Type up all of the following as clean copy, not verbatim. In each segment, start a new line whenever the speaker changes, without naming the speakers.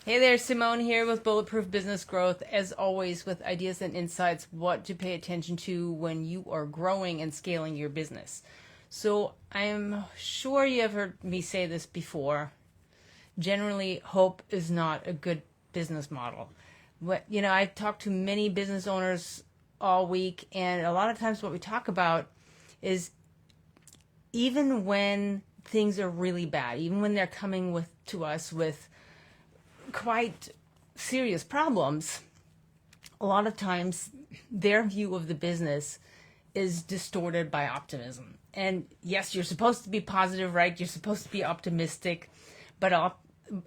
Hey there, Simone here with Bulletproof Business Growth, as always with ideas and insights, what to pay attention to when you are growing and scaling your business. So I'm sure you have heard me say this before. Generally, hope is not a good business model. I've talked to many business owners all week, and a lot of times what we talk about is even when things are really bad, even when they're coming to us with quite serious problems, a lot of times their view of the business is distorted by optimism. And yes, you're supposed to be positive, right? You're supposed to be optimistic, but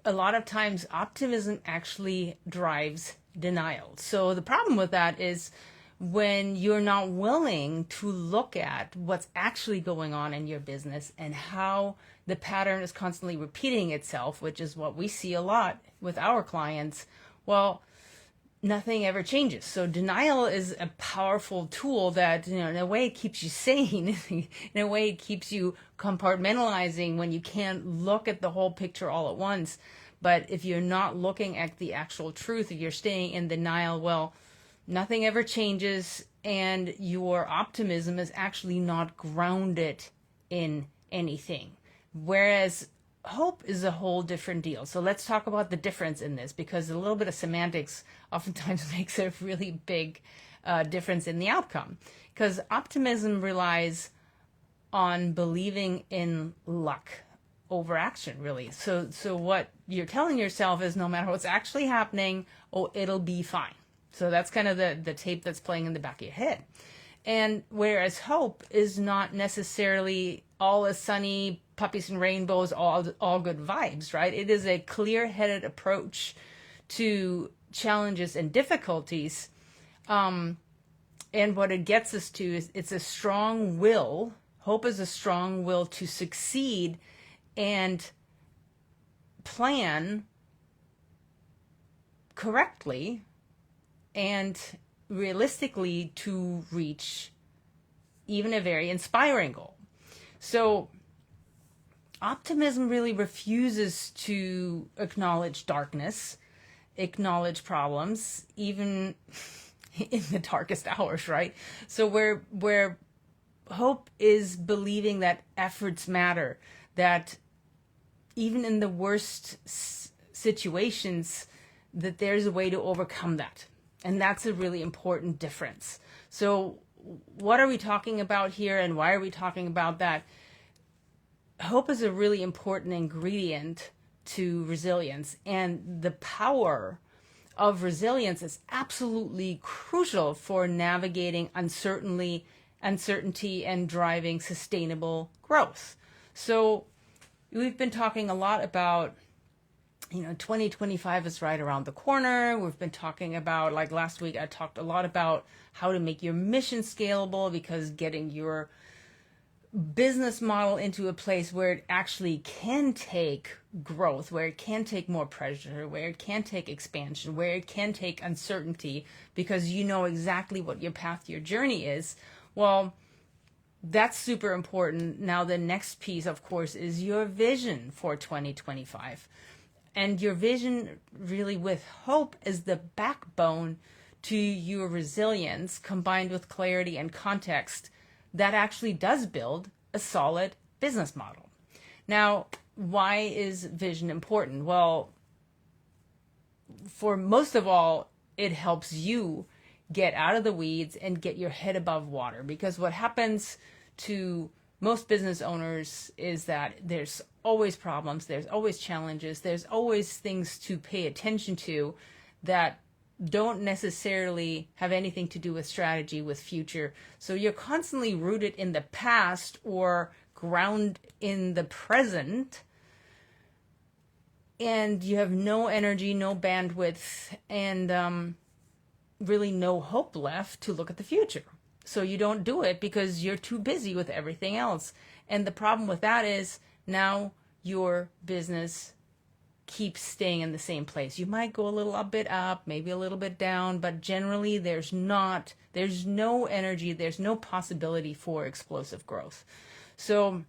a lot of times optimism actually drives denial. So the problem with that is when you're not willing to look at what's actually going on in your business and how the pattern is constantly repeating itself, which is what we see a lot with our clients, well, nothing ever changes. So denial is a powerful tool that, in a way it keeps you sane. In a way it keeps you compartmentalizing when you can't look at the whole picture all at once. But if you're not looking at the actual truth, if you're staying in denial, well, nothing ever changes, and your optimism is actually not grounded in anything. Whereas hope is a whole different deal. So let's talk about the difference in this, because a little bit of semantics oftentimes makes a really big difference in the outcome. Because optimism relies on believing in luck over action, really. So what you're telling yourself is no matter what's actually happening, oh, it'll be fine. So that's kind of the tape that's playing in the back of your head. And whereas hope is not necessarily all a sunny puppies and rainbows, all good vibes, right? It is a clear-headed approach to challenges and difficulties. And what it gets us to is it's a strong will. Hope is a strong will to succeed and plan correctly and realistically to reach even a very inspiring goal. So optimism really refuses to acknowledge darkness, acknowledge problems, even in the darkest hours, right? So where hope is believing that efforts matter, that even in the worst situations, that there's a way to overcome that. And that's a really important difference. So what are we talking about here, and why are we talking about that? Hope is a really important ingredient to resilience, and the power of resilience is absolutely crucial for navigating uncertainty and driving sustainable growth. So we've been talking a lot about 2025 is right around the corner. We've been talking about, like last week, I talked a lot about how to make your mission scalable, because getting your business model into a place where it actually can take growth, where it can take more pressure, where it can take expansion, where it can take uncertainty, because you know exactly what your path, your journey is. Well, that's super important. Now, the next piece, of course, is your vision for 2025. And your vision, really with hope, is the backbone to your resilience, combined with clarity and context, that actually does build a solid business model. Now, why is vision important? Well, for most of all, it helps you get out of the weeds and get your head above water. Because what happens to most business owners is that there's always problems, there's always challenges, there's always things to pay attention to that don't necessarily have anything to do with strategy, with future. So you're constantly rooted in the past or ground in the present, and you have no energy, no bandwidth, and really no hope left to look at the future. So you don't do it because you're too busy with everything else. And the problem with that is now your business keeps staying in the same place. You might go a little bit up, maybe a little bit down, but generally there's no energy, there's no possibility for explosive growth. So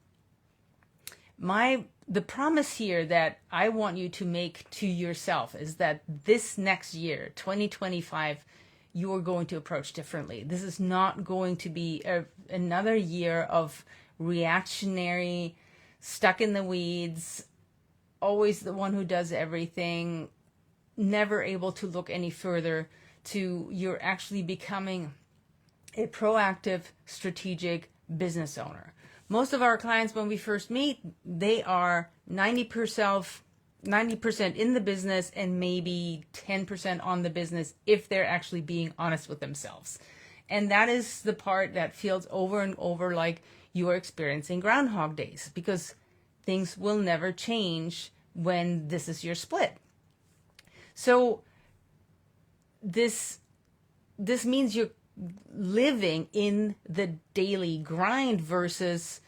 The promise here that I want you to make to yourself is that this next year, 2025, you are going to approach differently. This is not going to be another year of reactionary, stuck in the weeds, always the one who does everything, never able to look any further, to you're actually becoming a proactive, strategic business owner. Most of our clients, when we first meet, they are 90% in the business and maybe 10% on the business if they're actually being honest with themselves. And that is the part that feels over and over like you are experiencing Groundhog Days, because things will never change when this is your split. So this means you're living in the daily grind versus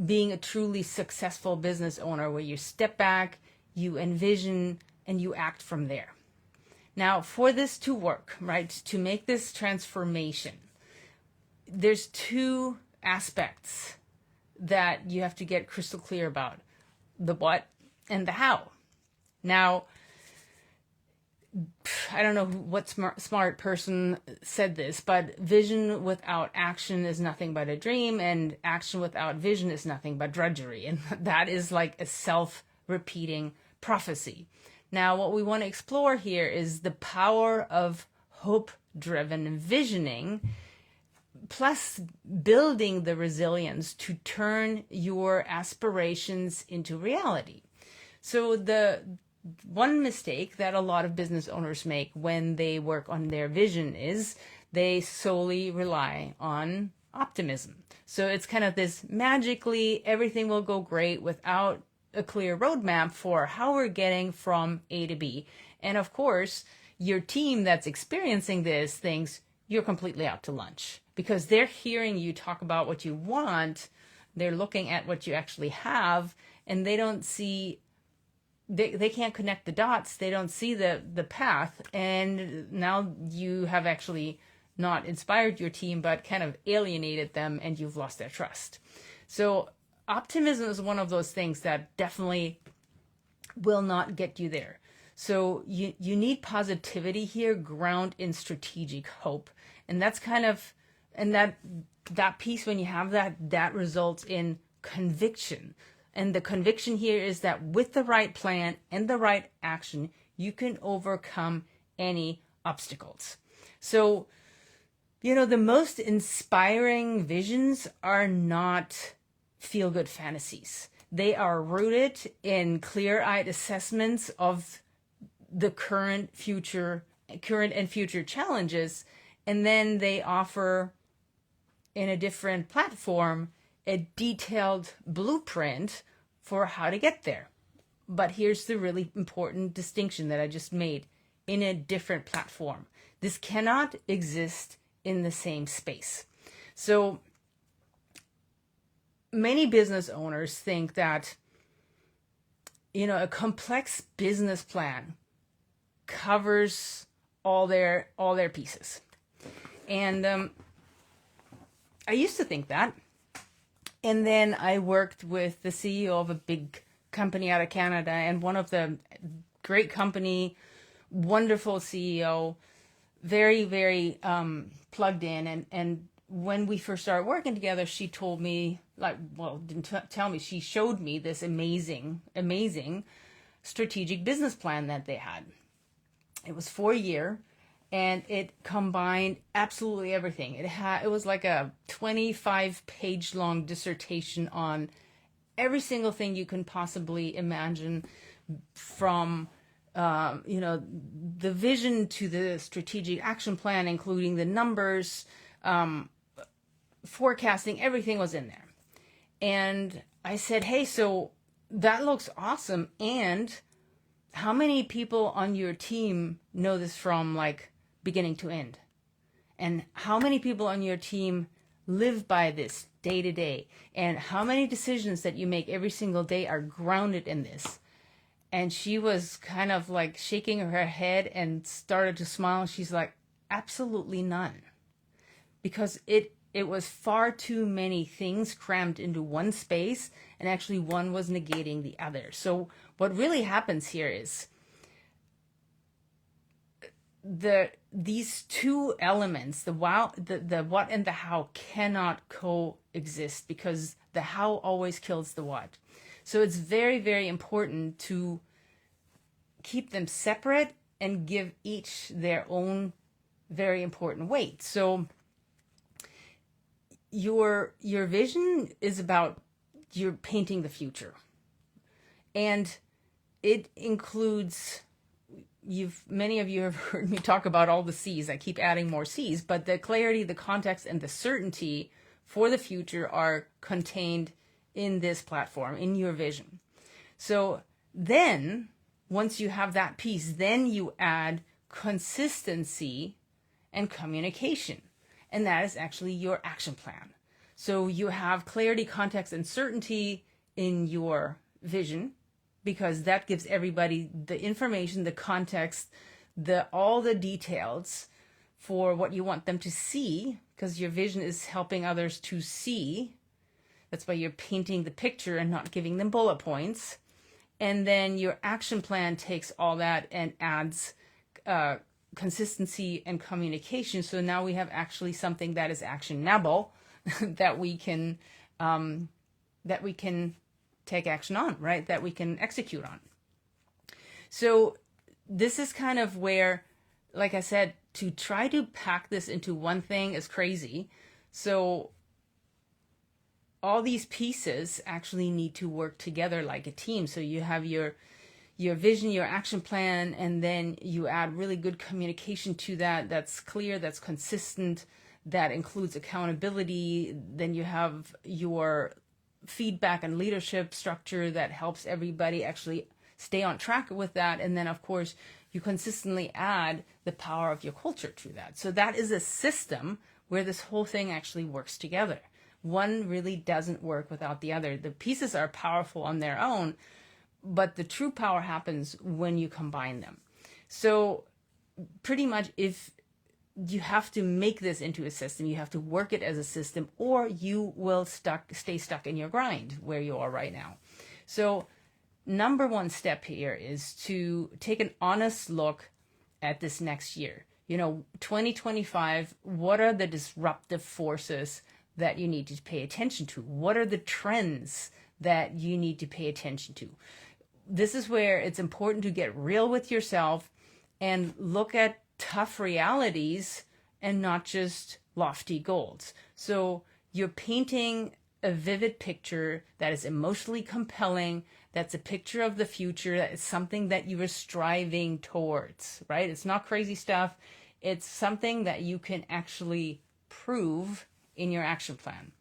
being a truly successful business owner where you step back, you envision, and you act from there. Now, for this to work, right, to make this transformation, there's two aspects that you have to get crystal clear about: the what and the how. Now, I don't know what smart person said this, but vision without action is nothing but a dream, and action without vision is nothing but drudgery. And that is like a self-repeating prophecy. Now, what we want to explore here is the power of hope-driven envisioning, plus building the resilience to turn your aspirations into reality. So the one mistake that a lot of business owners make when they work on their vision is they solely rely on optimism. So it's kind of this magically everything will go great without a clear roadmap for how we're getting from A to B. And of course, your team that's experiencing this thinks you're completely out to lunch, because they're hearing you talk about what you want, they're looking at what you actually have, and they don't see they can't connect the dots. They don't see the path. And now you have actually not inspired your team, but kind of alienated them, and you've lost their trust. So optimism is one of those things that definitely will not get you there. So you need positivity here, ground in strategic hope. And that's kind of, and that piece, when you have that results in conviction. And the conviction here is that with the right plan and the right action, you can overcome any obstacles. So, the most inspiring visions are not feel-good fantasies. They are rooted in clear-eyed assessments of the current and future challenges, and then they offer, in a different platform, a detailed blueprint for how to get there. But here's the really important distinction that I just made: in a different platform. This cannot exist in the same space. So many business owners think that, a complex business plan covers all their pieces. And I used to think that. And then I worked with the CEO of a big company out of Canada, and one of the great company, wonderful CEO, very, very plugged in. And when we first started working together, she told me, she showed me this amazing, amazing strategic business plan that they had. It was 4-year. And it combined absolutely everything. It was like a 25-page long dissertation on every single thing you can possibly imagine, from the vision to the strategic action plan, including the numbers, forecasting. Everything was in there. And I said, hey, so that looks awesome. And how many people on your team know this from beginning to end? And how many people on your team live by this day to day? And how many decisions that you make every single day are grounded in this? And she was kind of shaking her head and started to smile. She's like, absolutely none. Because it it was far too many things crammed into one space, and actually one was negating the other. So what really happens here is these two elements, the what and the how, cannot coexist, because the how always kills the what. So it's very, very important to keep them separate and give each their own very important weight. So your vision is about, you're painting the future, and it includes, many of you have heard me talk about all the C's. I keep adding more C's, but the clarity, the context, and the certainty for the future are contained in this platform, in your vision. So then, once you have that piece, then you add consistency and communication. And that is actually your action plan. So you have clarity, context, and certainty in your vision, because that gives everybody the information, the context, all the details for what you want them to see, because your vision is helping others to see. That's why you're painting the picture and not giving them bullet points. And then your action plan takes all that and adds consistency and communication. So now we have actually something that is actionable, that we can take action on, right? That we can execute on. So this is kind of where, like I said, to try to pack this into one thing is crazy. So all these pieces actually need to work together like a team. So you have your vision, your action plan, and then you add really good communication to that. That's clear, that's consistent, that includes accountability. Then you have your feedback and leadership structure that helps everybody actually stay on track with that. And then, of course, you consistently add the power of your culture to that. So that is a system where this whole thing actually works together. One really doesn't work without the other. The pieces are powerful on their own, but the true power happens when you combine them. So pretty much, if you have to make this into a system, you have to work it as a system, or you will stay stuck in your grind where you are right now. So number one step here is to take an honest look at this next year. 2025, what are the disruptive forces that you need to pay attention to? What are the trends that you need to pay attention to? This is where it's important to get real with yourself and look at tough realities and not just lofty goals. So you're painting a vivid picture that is emotionally compelling, that's a picture of the future, that is something that you are striving towards, right? It's not crazy stuff. It's something that you can actually prove in your action plan.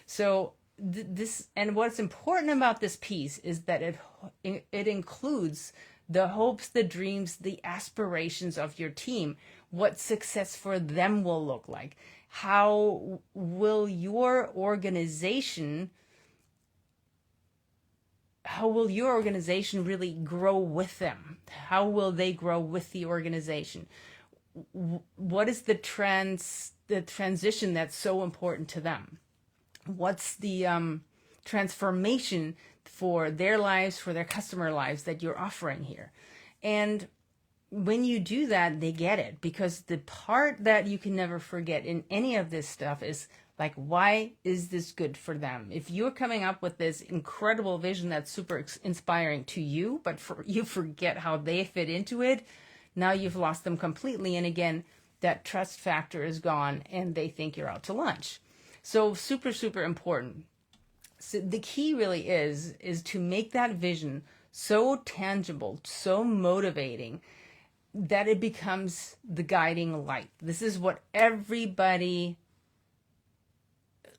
So this, and what's important about this piece is that it includes the hopes, the dreams, the aspirations of your team, what success for them will look like. How will your organization really grow with them? How will they grow with the organization? What is the transition that's so important to them? What's the transformation for their lives, for their customer lives that you're offering here? And when you do that, they get it, because the part that you can never forget in any of this stuff is like, why is this good for them? If you're coming up with this incredible vision that's super inspiring to you, but you forget how they fit into it, now you've lost them completely. And again, that trust factor is gone and they think you're out to lunch. So super, super important. So the key really is to make that vision so tangible, so motivating, that it becomes the guiding light. This is what everybody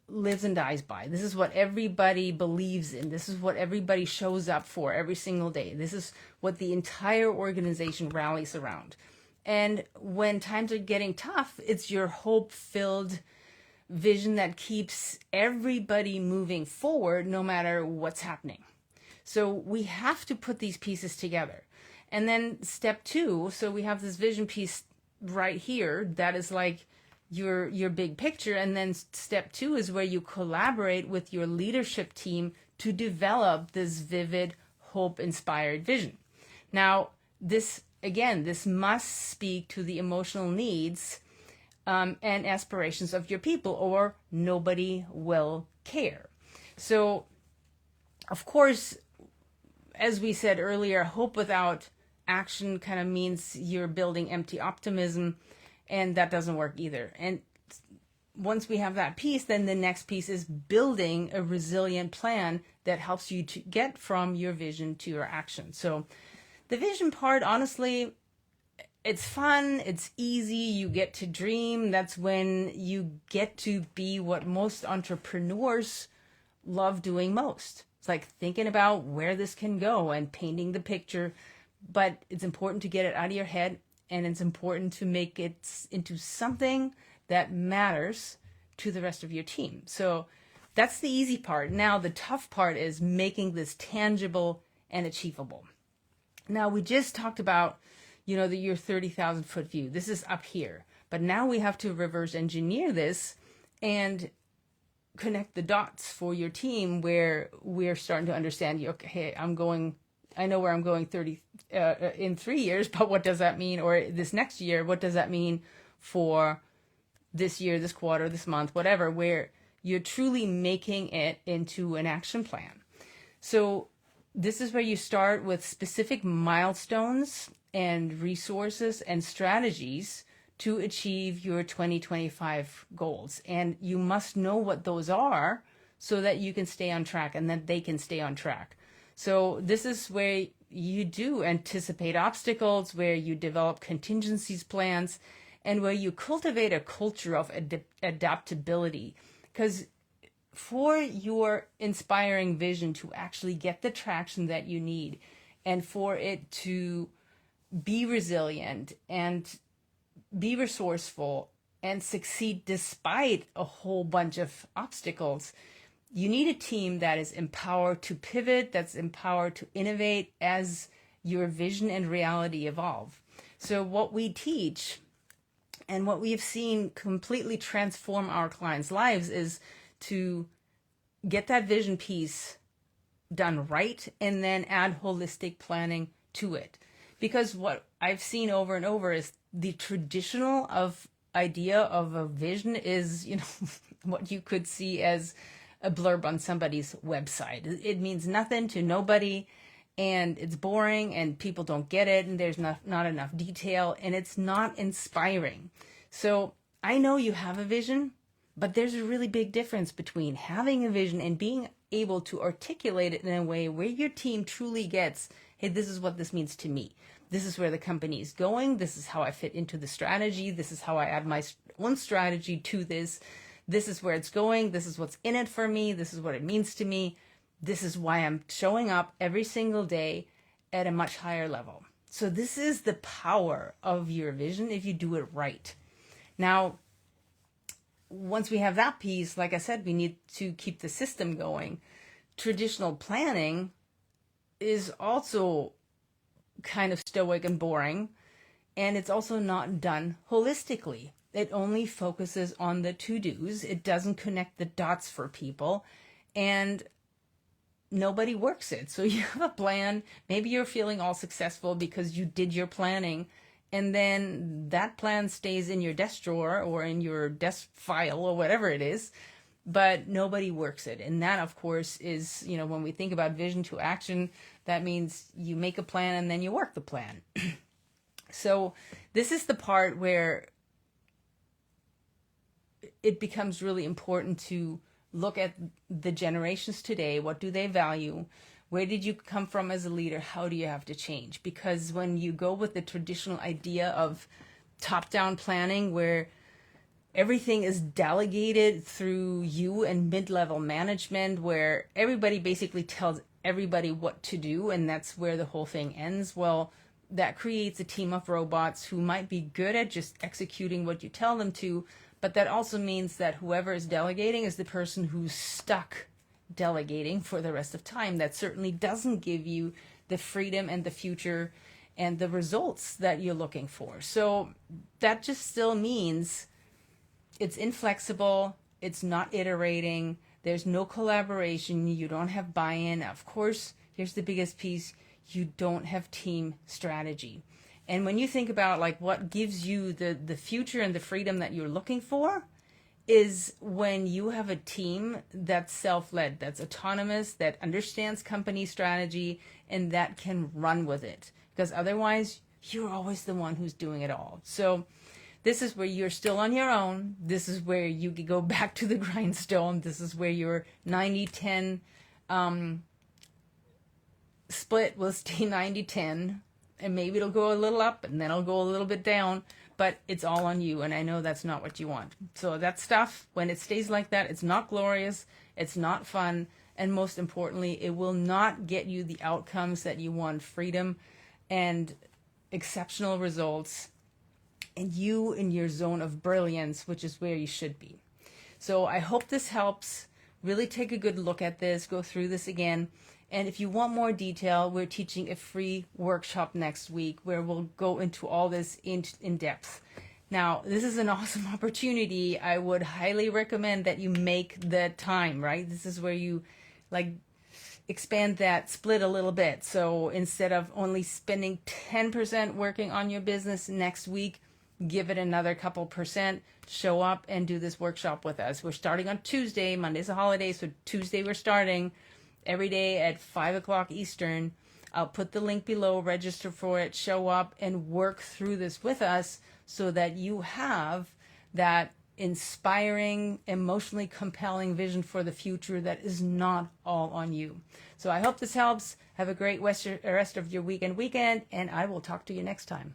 lives and dies by. This is what everybody believes in. This is what everybody shows up for every single day. This is what the entire organization rallies around. And when times are getting tough, it's your hope-filled vision that keeps everybody moving forward no matter what's happening. So we have to put these pieces together. And then step two, so we have this vision piece right here that is like your big picture. And then step 2 is where you collaborate with your leadership team to develop this vivid, hope inspired vision. Now, this must speak to the emotional needs and aspirations of your people, or nobody will care. So, of course, as we said earlier, hope without action kind of means you're building empty optimism, and that doesn't work either. And once we have that piece, then the next piece is building a resilient plan that helps you to get from your vision to your action. So the vision part, honestly, it's fun, it's easy, you get to dream. That's when you get to be what most entrepreneurs love doing most. It's like thinking about where this can go and painting the picture, but it's important to get it out of your head, and it's important to make it into something that matters to the rest of your team. So that's the easy part. Now, the tough part is making this tangible and achievable. Now, we just talked about, your 30,000 foot view. This is up here. But now we have to reverse engineer this and connect the dots for your team, where we're starting to understand, okay, I know where I'm going in 3 years, but what does that mean? Or this next year, what does that mean for this year, this quarter, this month, whatever, where you're truly making it into an action plan. So this is where you start with specific milestones and resources and strategies to achieve your 2025 goals. And you must know what those are so that you can stay on track and that they can stay on track. So this is where you do anticipate obstacles, where you develop contingencies plans, and where you cultivate a culture of adaptability. Because for your inspiring vision to actually get the traction that you need, and for it to be resilient and be resourceful and succeed despite a whole bunch of obstacles, you need a team that is empowered to pivot, that's empowered to innovate as your vision and reality evolve. So what we teach and what we have seen completely transform our clients' lives is to get that vision piece done right and then add holistic planning to it. Because what I've seen over and over is the traditional idea of a vision is, what you could see as a blurb on somebody's website. It means nothing to nobody, and it's boring, and people don't get it, and there's not enough detail, and it's not inspiring. So I know you have a vision, but there's a really big difference between having a vision and being able to articulate it in a way where your team truly gets, hey, this is what this means to me. This is where the company is going. This is how I fit into the strategy. This is how I add my own strategy to this. This is where it's going. This is what's in it for me. This is what it means to me. This is why I'm showing up every single day at a much higher level. So this is the power of your vision if you do it right. Now, once we have that piece, like I said, we need to keep the system going. Traditional planning is also kind of stoic and boring, and it's also not done holistically. It only focuses on the to-dos. It doesn't connect the dots for people, and nobody works it. So you have a plan. Maybe you're feeling all successful because you did your planning, and then that plan stays in your desk drawer or in your desk file or whatever it is, but nobody works it. And that, of course, is, when we think about vision to action, that means you make a plan and then you work the plan. So this is the part where it becomes really important to look at the generations today. What do they value? Where did you come from as a leader? How do you have to change? Because when you go with the traditional idea of top-down planning, where everything is delegated through you and mid-level management, where everybody basically tells everybody what to do, and that's where the whole thing ends, well, that creates a team of robots who might be good at just executing what you tell them to, but that also means that whoever is delegating is the person who's stuck delegating for the rest of time. That certainly doesn't give you the freedom and the future and the results that you're looking for. So that just still means it's inflexible. It's not iterating. There's no collaboration. You don't have buy-in. Of course, here's the biggest piece. You don't have team strategy. And when you think about like what gives you the future and the freedom that you're looking for, is when you have a team that's self-led, that's autonomous, that understands company strategy, and that can run with it. Because otherwise, you're always the one who's doing it all. So this is where you're still on your own. This is where you can go back to the grindstone. This is where your 90-10 split will stay 90-10. And maybe it'll go a little up and then it'll go a little bit down. But it's all on you, and I know that's not what you want. So that stuff, when it stays like that, it's not glorious, it's not fun, and most importantly, it will not get you the outcomes that you want: freedom and exceptional results, and you in your zone of brilliance, which is where you should be. So I hope this helps. Really take a good look at this, go through this again. And if you want more detail, we're teaching a free workshop next week where we'll go into all this in depth. Now, this is an awesome opportunity. I would highly recommend that you make the time, right? This is where you like expand that split a little bit. So instead of only spending 10% working on your business next week, give it another couple percent, show up and do this workshop with us. We're starting on Tuesday. Monday's a holiday, so Tuesday we're starting. Every day at 5 o'clock Eastern. I'll put the link below, register for it, show up and work through this with us so that you have that inspiring, emotionally compelling vision for the future that is not all on you. So I hope this helps. Have a great rest of your weekend, and I will talk to you next time.